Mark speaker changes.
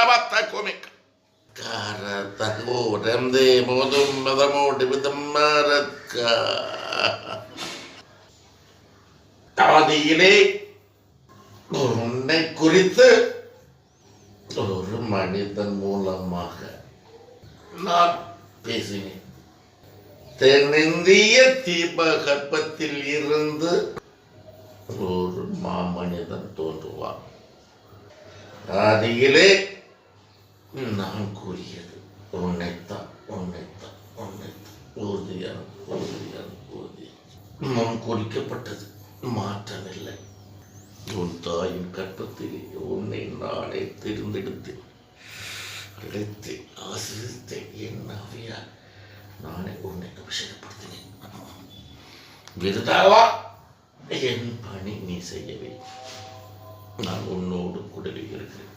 Speaker 1: Ravatta comica. Caratago, Ramde, Modum, Madamo, with the Maraka. Tadiile, Urunai Kuritha, Urumanitan Mulamaha. Not facing it. தென்னிந்திய தீபகற்பத்தில் இருந்து ஒரு மாமனிதன் தோன்றுவான். ஆதியிலே நான் கூறியது உன்னைத்தான் உன்னைத்தான் உன்னைத்தான் உறுதியான உறுதியான உறுதியான முன் குறிக்கப்பட்டது, மாற்றமில்லை. உன் தாயின் கற்பத்திலே உன்னை நானே தேர்ந்தெடுத்தேன், அழைத்தேன், ஆசிரித்தேன். என் ஆவியால் நானே உன்னை அபிஷேகப்படுத்தினேன். விருதாவா என் பணி நீ செய்யவே நான் உன்னோடு கூடவே இருக்கிறேன்.